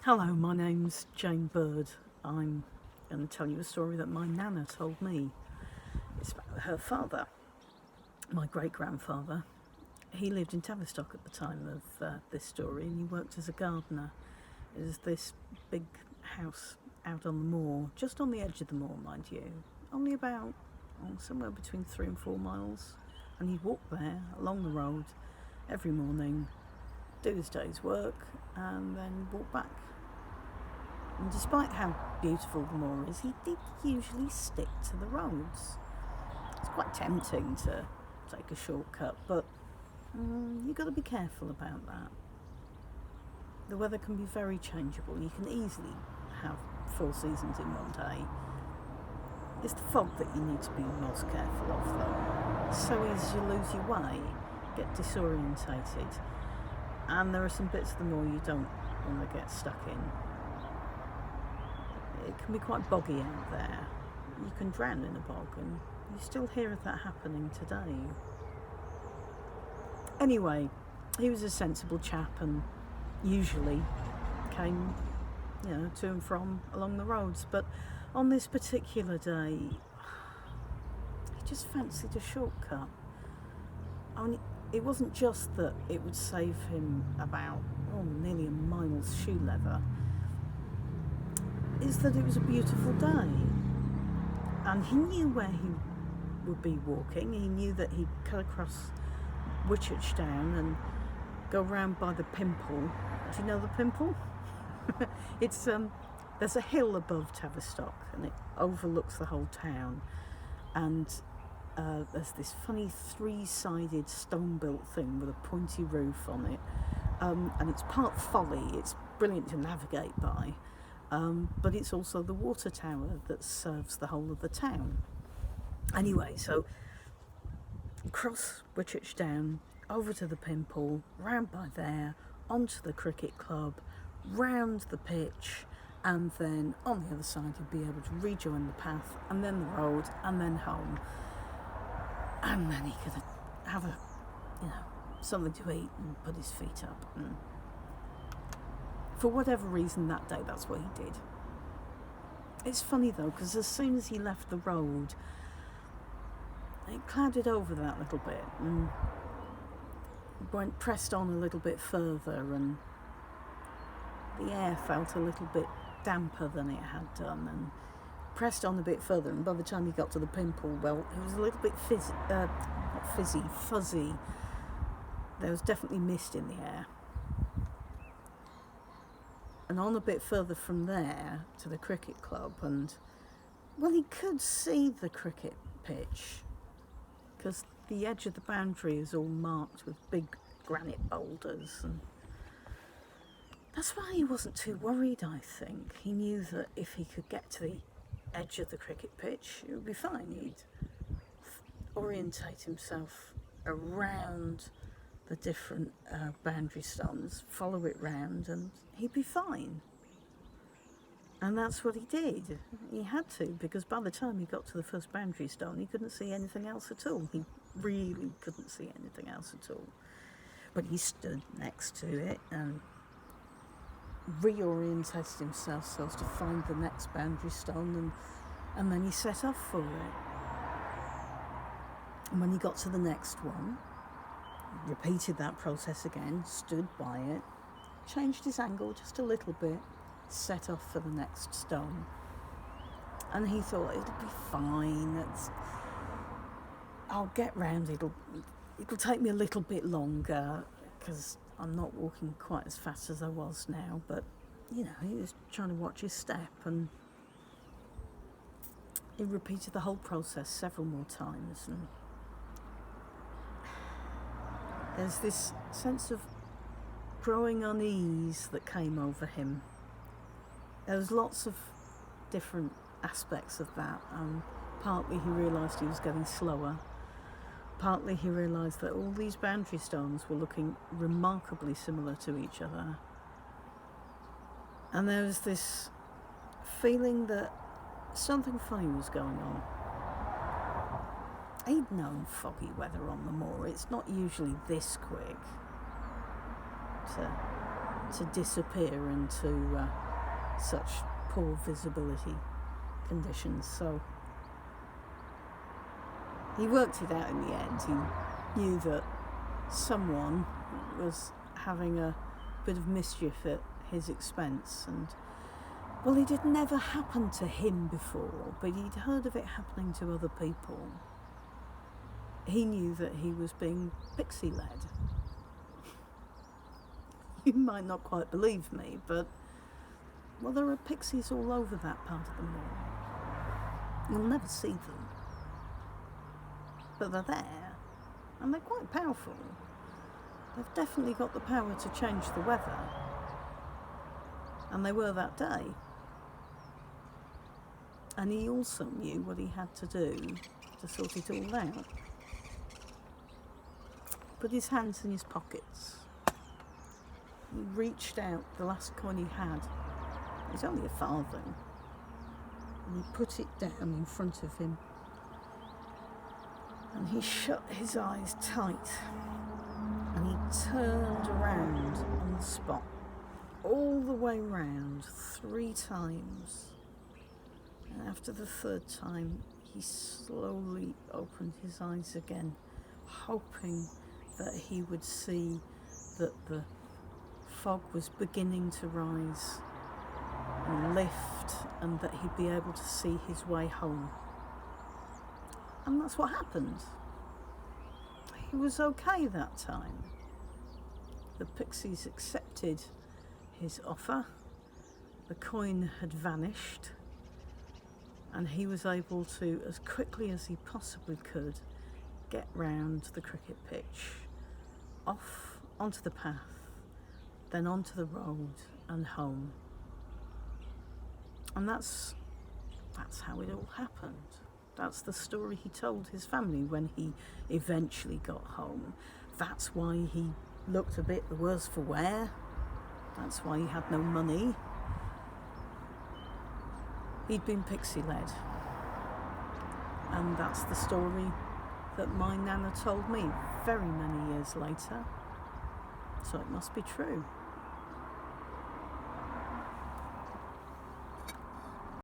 Hello, my name's Jane Bird. I'm going to tell you a story that my nana told me. It's about her father, my great grandfather. He lived in Tavistock at the time of this story, and he worked as a gardener. It was this big house out on the moor, just on the edge of the moor, mind you, only about somewhere between 3 and 4 miles. And he'd walk there along the road every morning, do his day's work, and then walk back. And despite how beautiful the moor is, he did usually stick to the roads. It's quite tempting to take a shortcut, but you've got to be careful about that. The weather can be very changeable. You can easily have 4 seasons in one day. It's the fog that you need to be most careful of, though. So as you lose your way, get disorientated, and there are some bits of the moor you don't want to get stuck in. It can be quite boggy out there. You can drown in a bog, and you still hear of that happening today. Anyway, he was a sensible chap and usually came, to and from along the roads. But on this particular day, he just fancied a shortcut. I mean, it wasn't just that it would save him about nearly a mile's shoe leather. It's that it was a beautiful day, and he knew where he would be walking. He knew that he'd cut across Whitchurch Down and go round by the Pimple. Do you know the Pimple? It's there's a hill above Tavistock, and it overlooks the whole town. And there's this funny 3-sided stone-built thing with a pointy roof on it, and it's part folly. It's brilliant to navigate by. But it's also the water tower that serves the whole of the town. Anyway, so cross Whitchurch Down, over to the Pimple, round by there, onto the cricket club, round the pitch, and then on the other side you'd be able to rejoin the path, and then the road, and then home. And then he could have something to eat and put his feet up. And for whatever reason that day, that's what he did. It's funny though, because as soon as he left the road, it clouded over that little bit and pressed on a little bit further, and the air felt a little bit damper than it had done, and pressed on a bit further, and by the time he got to the Pimple, well, it was a little bit fuzzy. There was definitely mist in the air. And on a bit further from there to the cricket club, and well, he could see the cricket pitch because the edge of the boundary is all marked with big granite boulders, and that's why he wasn't too worried. I think he knew that if he could get to the edge of the cricket pitch, it would be fine. He'd orientate himself around the different boundary stones, follow it round, and he'd be fine. And that's what he did. He had to, because by the time he got to the first boundary stone, he couldn't see anything else at all. He really couldn't see anything else at all. But he stood next to it and reorientated himself so as to find the next boundary stone, and then he set off for it. And when he got to the next one, repeated that process again, stood by it, changed his angle just a little bit, set off for the next stone. And he thought, it'll be fine, I'll get round, it'll take me a little bit longer because I'm not walking quite as fast as I was now. But he was trying to watch his step, and he repeated the whole process several more times, and there's this sense of growing unease that came over him. There was lots of different aspects of that. Partly he realised he was getting slower. Partly he realised that all these boundary stones were looking remarkably similar to each other. And there was this feeling that something funny was going on. He'd known foggy weather on the moor. It's not usually this quick to to disappear into such poor visibility conditions. So he worked it out in the end. He knew that someone was having a bit of mischief at his expense, and well, it had never happened to him before, but he'd heard of it happening to other people. He knew that he was being Pixie-led. You might not quite believe me, but well, there are pixies all over that part of the moor. You'll never see them, but they're there, and they're quite powerful. They've definitely got the power to change the weather, and they were that day. And he also knew what he had to do to sort it all out. Put his hands in his pockets. He reached out the last coin he had. It was only a farthing. And he put it down in front of him. And he shut his eyes tight. And he turned around on the spot, all the way round 3 times. And after the 3rd time, he slowly opened his eyes again, hoping that he would see that the fog was beginning to rise and lift, and that he'd be able to see his way home. And that's what happened. He was okay that time. The pixies accepted his offer. The coin had vanished, and he was able to, as quickly as he possibly could, get round the cricket pitch, off onto the path, then onto the road and home. And that's how it all happened. That's the story he told his family when he eventually got home. That's why he looked a bit the worse for wear. That's why he had no money. He'd been Pixie-led. And that's the story that my Nana told me very many years later. So it must be true.